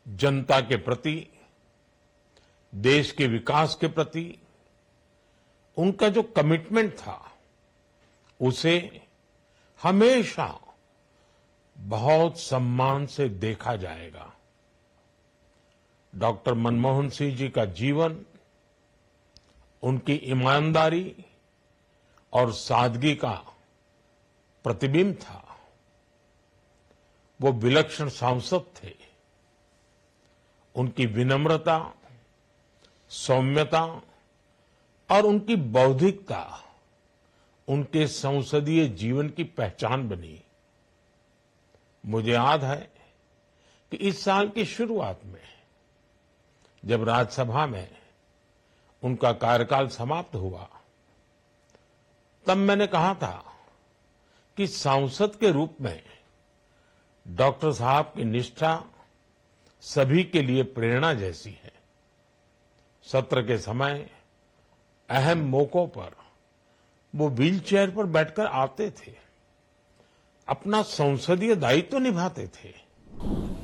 जनता के प्रति, देश के विकास के प्रति उनका जो कमिटमेंट था, उसे हमेशा बहुत सम्मान से देखा जाएगा। डॉक्टर मनमोहन सिंह जी का जीवन उनकी ईमानदारी और सादगी का प्रतिबिंब था। वो विलक्षण सांसद थे। उनकी विनम्रता, सौम्यता और उनकी बौद्धिकता उनके संसदीय जीवन की पहचान बनी। मुझे याद है कि इस साल की शुरुआत में जब राज्यसभा में उनका कार्यकाल समाप्त हुआ, तब मैंने कहा था कि सांसद के रूप में डॉक्टर साहब की निष्ठा सभी के लिए प्रेरणा जैसी है। सत्र के समय अहम मौकों पर वो व्हीलचेयर पर बैठकर आते थे, अपना संसदीय दायित्व निभाते थे।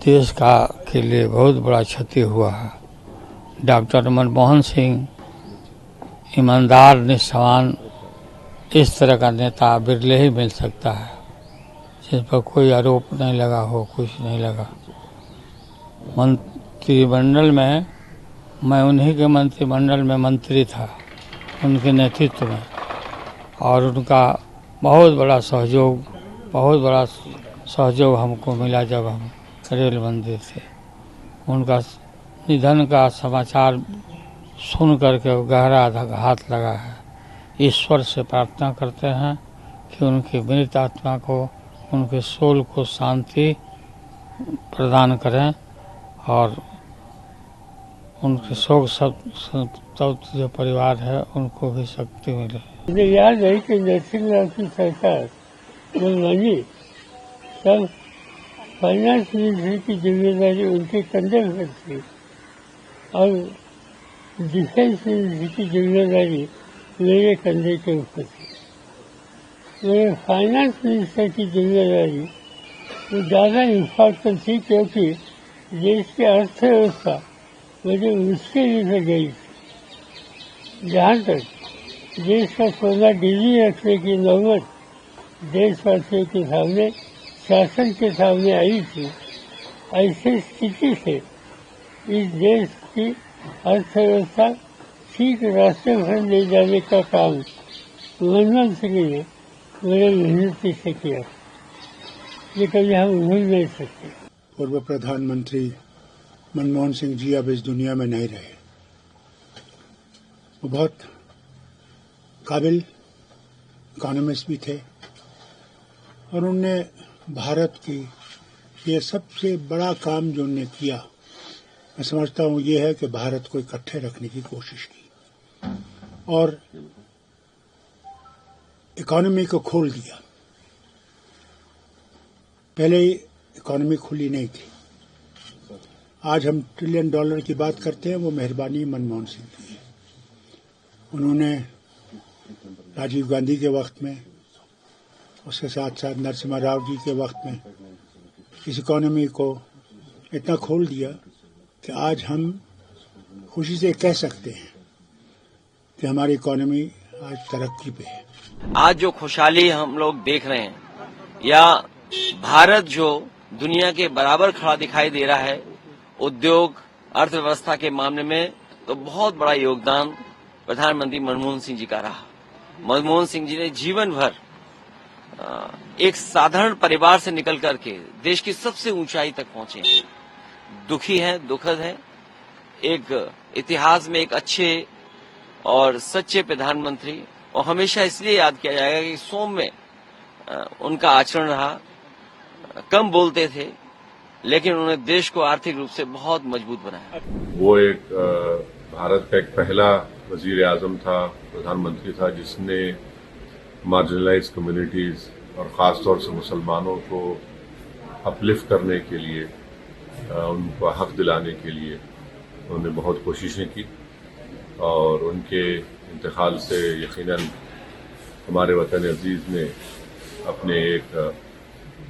देश का के लिए बहुत बड़ा क्षति हुआ है। डॉक्टर मनमोहन सिंह ईमानदार, निष्ठावान, इस तरह का नेता बिरले ही मिल सकता है जिस पर कोई आरोप नहीं लगा हो, कुछ नहीं लगा। मंत्रिमंडल में मैं उन्हीं के मंत्रिमंडल में मंत्री था, उनके नेतृत्व में, और उनका बहुत बड़ा सहयोग हमको मिला जब हम रेल मंदिर थे। उनका निधन का समाचार सुन करके गहरा आघात लगा है। ईश्वर से प्रार्थना करते हैं कि उनकी मृत आत्मा को, उनके सोल को शांति प्रदान करें और उनके शोक संतप्त जो परिवार है उनको भी शक्ति मिले। मुझे याद है कि नरसिंह की सरकार जब बनी तब फाइनेंस मिनिस्ट्री की जिम्मेदारी उनके कंधे पर थी और डिफेंस मिनिस्ट्री की जिम्मेदारी मेरे कंधे के ऊपर थी। मेरे फाइनेंस मिनिस्टर की जिम्मेदारी वो ज़्यादा इम्पोर्टेंट थी क्योंकि देश की अर्थव्यवस्था मुझे मुश्किल में गई थी। जहाँ तक देश का सोना गिरवी रखने की नौबत देशवासियों के सामने, शासन के सामने आई थी, ऐसी स्थिति से इस देश की अर्थव्यवस्था ठीक रास्ते पर ले जाने का काम मनमोहन सिंह ने बड़े मेहनती से किया। ये कभी हम भूल नहीं सकते। पूर्व प्रधानमंत्री मनमोहन सिंह जी अब इस दुनिया में नहीं रहे। वो बहुत काबिल इकोनॉमिस्ट भी थे और उनने भारत की ये सबसे बड़ा काम जो उन्होंने किया, मैं समझता हूँ ये है कि भारत को इकट्ठे रखने की कोशिश की और इकोनॉमी को खोल दिया। पहले इकोनॉमी खुली नहीं थी। आज हम $1 ट्रिलियन की बात करते हैं, वो मेहरबानी मनमोहन सिंह की है। उन्होंने राजीव गांधी के वक्त में, उसके साथ साथ नरसिम्हा राव जी के वक्त में इस इकोनॉमी को इतना खोल दिया कि आज हम खुशी से कह सकते हैं कि हमारी इकोनॉमी आज तरक्की पे है। आज जो खुशहाली हम लोग देख रहे हैं, या भारत जो दुनिया के बराबर खड़ा दिखाई दे रहा है उद्योग, अर्थव्यवस्था के मामले में, तो बहुत बड़ा योगदान प्रधानमंत्री मनमोहन सिंह जी का रहा। मनमोहन सिंह जी ने जीवन भर एक साधारण परिवार से निकल करके देश की सबसे ऊंचाई तक पहुंचे हैं। दुखी है, दुखद है। एक इतिहास में एक अच्छे और सच्चे प्रधानमंत्री, और हमेशा इसलिए याद किया जाएगा कि सौम्य उनका आचरण रहा। कम बोलते थे, लेकिन उन्होंने देश को आर्थिक रूप से बहुत मजबूत बनाया। वो एक भारत का एक पहला वजीर आजम था, प्रधानमंत्री था, जिसने मार्जिनलाइज्ड कम्युनिटीज और खासतौर से मुसलमानों को अपलिफ्ट करने के लिए, उनको हक दिलाने के लिए उन्होंने बहुत कोशिशें की और उनके इंतकाल से यकीनन हमारे वतन अजीज ने अपने एक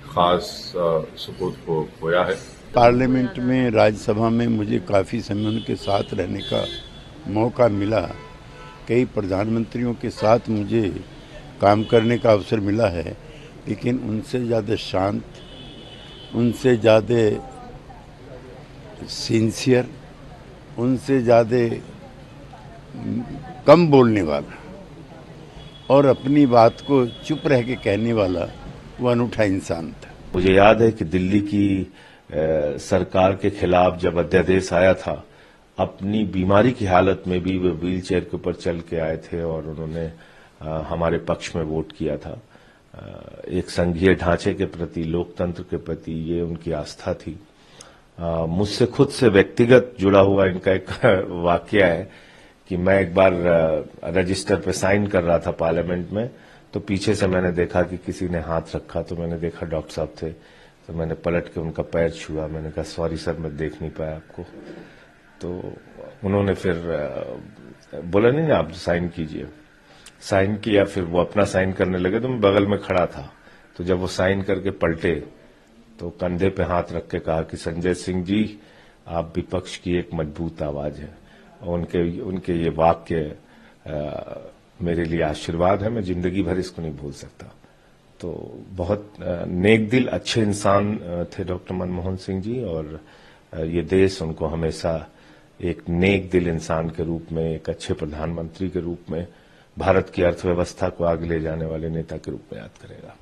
खास सपूत को खोया है। पार्लियामेंट में, राज्यसभा में मुझे काफ़ी समय उनके साथ रहने का मौका मिला। कई प्रधानमंत्रियों के साथ मुझे काम करने का अवसर मिला है, लेकिन उनसे ज़्यादा शांत, उनसे ज़्यादा सिंसियर, उनसे ज़्यादा कम बोलने वाला और अपनी बात को चुप रह के कहने वाला वो अनूठा इंसान था। मुझे याद है कि दिल्ली की सरकार के खिलाफ जब अध्यादेश आया था, अपनी बीमारी की हालत में भी वे व्हील चेयर के ऊपर चल के आए थे और उन्होंने हमारे पक्ष में वोट किया था। एक संघीय ढांचे के प्रति, लोकतंत्र के प्रति ये उनकी आस्था थी। मुझसे खुद से व्यक्तिगत जुड़ा हुआ इनका एक वाकया है कि मैं एक बार रजिस्टर पे साइन कर रहा था पार्लियामेंट में, तो पीछे से मैंने देखा कि किसी ने हाथ रखा, तो मैंने देखा डॉक्टर साहब थे, तो मैंने पलट के उनका पैर छुआ। मैंने कहा सॉरी सर, मैं देख नहीं पाया आपको। तो उन्होंने फिर बोला नहीं आप साइन कीजिए, साइन किया। फिर वो अपना साइन करने लगे तो मैं बगल में खड़ा था। तो जब वो साइन करके पलटे तो कंधे पे हाथ रख के कहा कि संजय सिंह जी, आप विपक्ष की एक मजबूत आवाज है। और उनके ये वाक्य मेरे लिए आशीर्वाद है, मैं जिंदगी भर इसको नहीं भूल सकता। तो बहुत नेक दिल, अच्छे इंसान थे डॉक्टर मनमोहन सिंह जी, और ये देश उनको हमेशा एक नेक दिल इंसान के रूप में, एक अच्छे प्रधानमंत्री के रूप में, भारत की अर्थव्यवस्था को आगे ले जाने वाले नेता के रूप में याद करेगा।